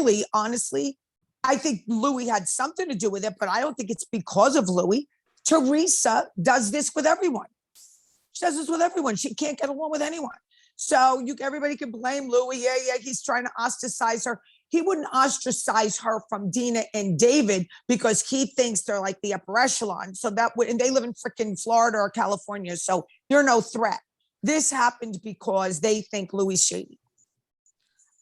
really, honestly, I think Louis had something to do with it, but I don't think it's because of Louis. Teresa does this with everyone. She does this with everyone. She can't get along with anyone. So everybody can blame Louis. Yeah, he's trying to ostracize her. He wouldn't ostracize her from Dina and David because he thinks they're like the upper echelon. So and they live in freaking Florida or California. So you're no threat. This happened because they think Louis shady.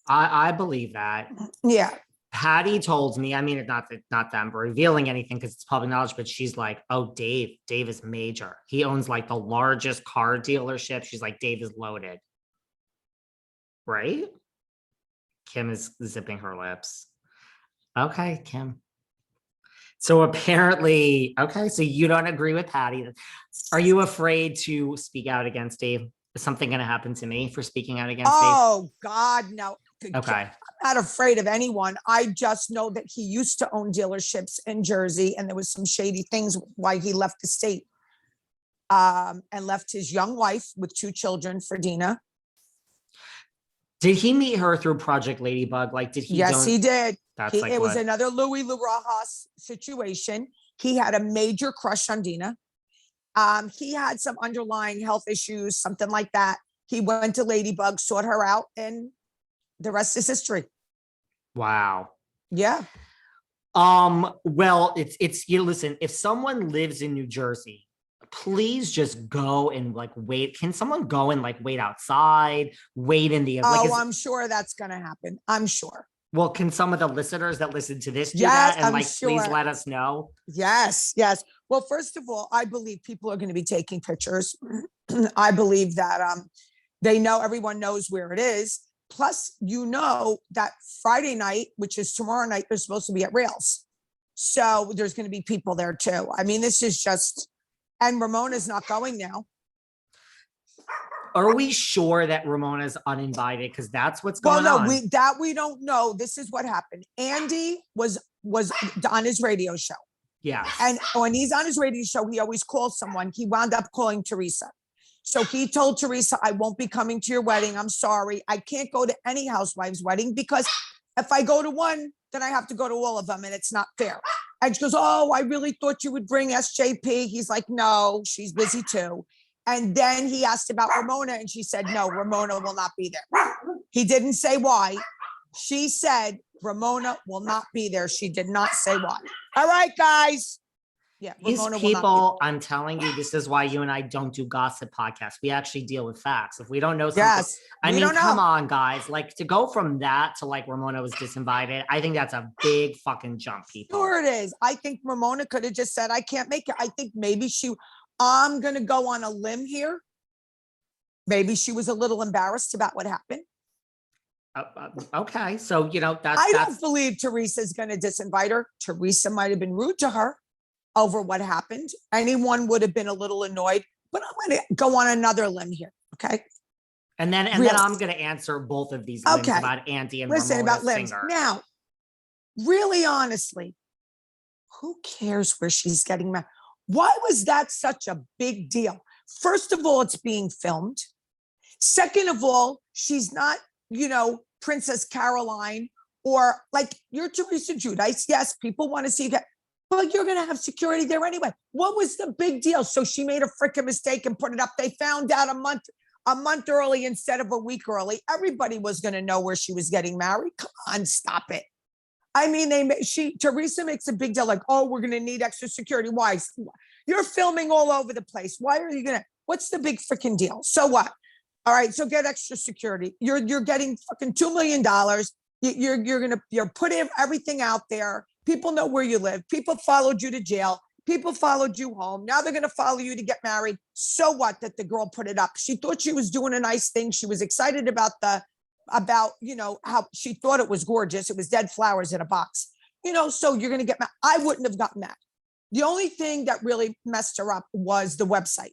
I believe that. Yeah. Patty told me, I mean, not that I'm revealing anything because it's public knowledge, but she's like, oh, Dave is major. He owns like the largest car dealership. She's like, Dave is loaded. Right? Kim is zipping her lips. Okay, Kim. So apparently, okay, so you don't agree with Patty. Are you afraid to speak out against Dave? Is something going to happen to me for speaking out against Dave? Oh, God, no. Okay. I'm not afraid of anyone. I just know that he used to own dealerships in Jersey, and there was some shady things why he left the state and left his young wife with 2 children for Dina. Did he meet her through Project Ladybug? Like, did he? Yes, he did. It was another Louis Rojas situation. He had a major crush on Dina. He had some underlying health issues, something like that. He went to Ladybug, sought her out, and the rest is history. Wow. Yeah. Well, it's you listen, if someone lives in New Jersey, please just go and like wait. Can someone go and like wait outside, wait in the I'm sure that's gonna happen. I'm sure. Well, can some of the listeners that listen to this do that and please let us know? Yes. Well, first of all, I believe people are going to be taking pictures. I believe that everyone knows where it is. Plus, that Friday night, which is tomorrow night, they're supposed to be at Rails. So there's going to be people there too. I mean, this is just, and Ramona's not going now. Are we sure that Ramona's uninvited? Because that's what's going on. Well, no, we don't know. This is what happened. Andy was on his radio show. Yeah. And when he's on his radio show, he always calls someone. He wound up calling Teresa. So he told Teresa, I won't be coming to your wedding. I'm sorry. I can't go to any Housewives wedding because if I go to one, then I have to go to all of them and it's not fair. And she goes, oh, I really thought you would bring SJP. He's like, no, she's busy too. And then he asked about Ramona and she said, no, Ramona will not be there. He didn't say why. She said, Ramona will not be there. She did not say why. All right, guys. Yeah, these people, I'm telling you, this is why you and I don't do gossip podcasts. We actually deal with facts. If we don't know something, I mean, come on, guys. Like to go from that to like Ramona was disinvited, I think that's a big fucking jump, people. Sure it is. I think Ramona could have just said, I can't make it. I think maybe I'm going to go on a limb here. Maybe she was a little embarrassed about what happened. Okay. So, I don't believe Teresa's going to disinvite her. Teresa might have been rude to her over what happened. Anyone would have been a little annoyed, but I'm going to go on another limb here. Okay. And then I'm going to answer both of these limbs about Andy and Ramona's about limbs. Singer. Now, really honestly, who cares where she's getting married? Why was that such a big deal? First of all, it's being filmed. Second of all, she's not, Princess Caroline or like you're Teresa Giudice. Yes, people want to see you. But you're going to have security there anyway. What was the big deal? So she made a freaking mistake and put it up. They found out a month early instead of a week early. Everybody was going to know where she was getting married. Come on, stop it. I mean, Teresa makes a big deal like, oh, we're going to need extra security. Why? You're filming all over the place. Why are you what's the big freaking deal? So what? All right. So get extra security. You're getting fucking $2 million. You're putting everything out there. People know where you live. People followed you to jail. People followed you home. Now they're going to follow you to get married. So what that the girl put it up? She thought she was doing a nice thing. She was excited about how she thought it was gorgeous. It was dead flowers in a box, so you're going to get mad. I wouldn't have gotten mad. The only thing that really messed her up was the website,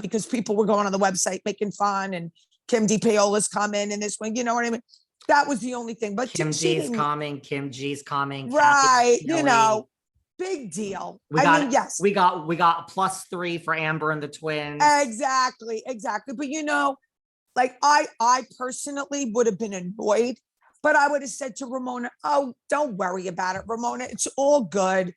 because people were going on the website making fun and Kim D. Paola's coming and this one, you know what I mean? That was the only thing. But Kim G's coming. Right. Big deal. Yes. We got +3 for Amber and the twins. Exactly. But I personally would have been annoyed But I would have said to Ramona, oh, don't worry about it, Ramona. It's all good.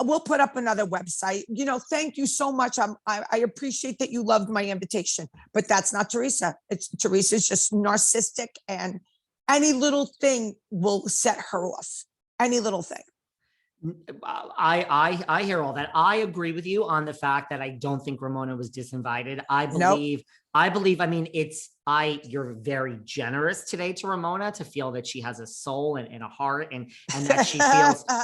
We'll put up another website. Thank you so much. I appreciate that you loved my invitation, but that's not Teresa. Teresa's just narcissistic, and any little thing will set her off. Any little thing. I hear all that. I agree with you on the fact that I don't think Ramona was disinvited. Nope. I mean, you're very generous today to Ramona to feel that she has a soul and a heart and that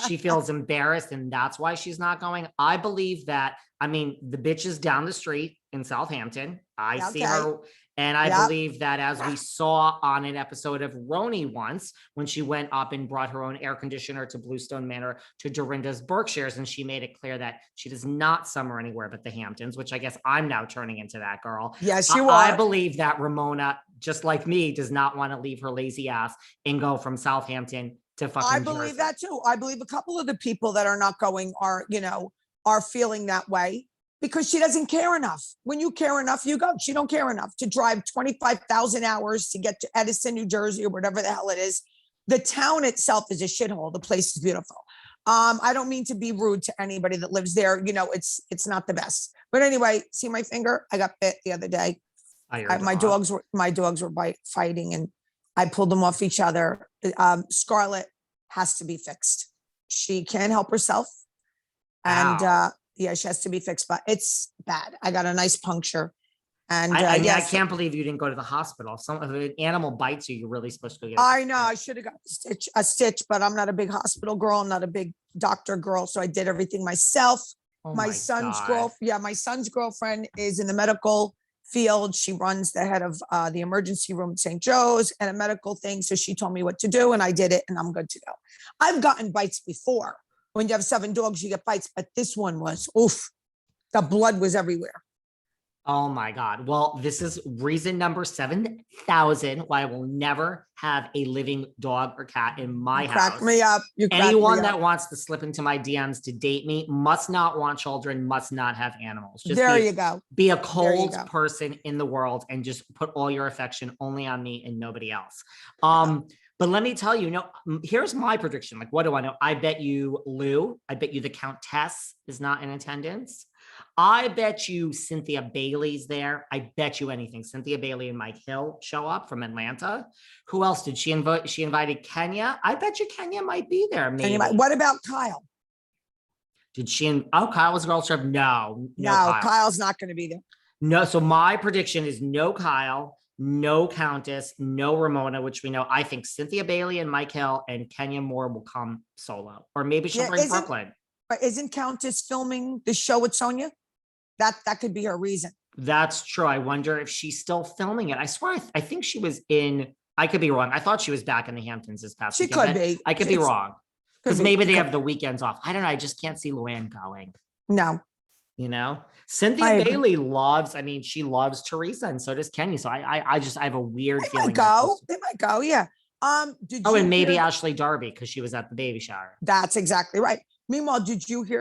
she feels embarrassed and that's why she's not going. I believe that, I mean, the bitch is down the street in Southampton. I see her. And I believe that, as we saw on an episode of Roni once, when she went up and brought her own air conditioner to Bluestone Manor to Dorinda's Berkshires, and she made it clear that she does not summer anywhere but the Hamptons, which I guess I'm now turning into that girl. Yes, you are. I believe that Ramona, just like me, does not want to leave her lazy ass and go from Southampton to fucking I believe Jersey. that too. I believe a couple of the people that are not going are feeling that way. Because she doesn't care enough. When you care enough, you go. She don't care enough to drive 25,000 hours to get to Edison, New Jersey, or whatever the hell it is. The town itself is a shithole. The place is beautiful. I don't mean to be rude to anybody that lives there. It's not the best. But anyway, see my finger? I got bit the other day. My dogs were fighting, and I pulled them off each other. Scarlett has to be fixed. She can't help herself, and yeah, she has to be fixed, but it's bad. I got a nice puncture. And I can't believe you didn't go to the hospital. If an animal bites you, you're really supposed to go get I know. I should have got a stitch, but I'm not a big hospital girl. I'm not a big doctor girl. So I did everything myself. Oh my son's girlfriend is in the medical field. She runs the head of the emergency room at St. Joe's and a medical thing. So she told me what to do and I did it and I'm good to go. I've gotten bites before. When you have 7 dogs, you get bites, but this one was, oof, the blood was everywhere. Oh my God. Well, this is reason number 7,000 why I will never have a living dog or cat in my house. Crack me up. Anyone that wants to slip into my DMs to date me must not want children, must not have animals. Just there you go. Be a cold person in the world and just put all your affection only on me and nobody else. But let me tell you, here's my prediction. Like, what do I know? I bet you Lou, I bet you the Countess is not in attendance. I bet you Cynthia Bailey's there. I bet you anything. Cynthia Bailey and Mike Hill show up from Atlanta. Who else did she invite? She invited Kenya. I bet you Kenya might be there. Maybe. What about Kyle? Did she? Kyle was a girl trip. No, Kyle's not going to be there. No. So my prediction is no Kyle. No Countess, no Ramona, which we know. I think Cynthia Bailey and Mike Hill and Kenya Moore will come solo. Or maybe she'll bring Brooklyn. Isn't Countess filming the show with Sonia? That could be her reason. That's true. I wonder if she's still filming it. I swear, I think she was in, I could be wrong. I thought she was back in the Hamptons this past weekend. She could be. I could be wrong. Because maybe they have the weekends off. I don't know. I just can't see Luann going. No. Cynthia Bailey she loves Teresa and so does Kenya. So I have a weird feeling. They might go. Yeah. And maybe Ashley Darby because she was at the baby shower. That's exactly right. Meanwhile, did you hear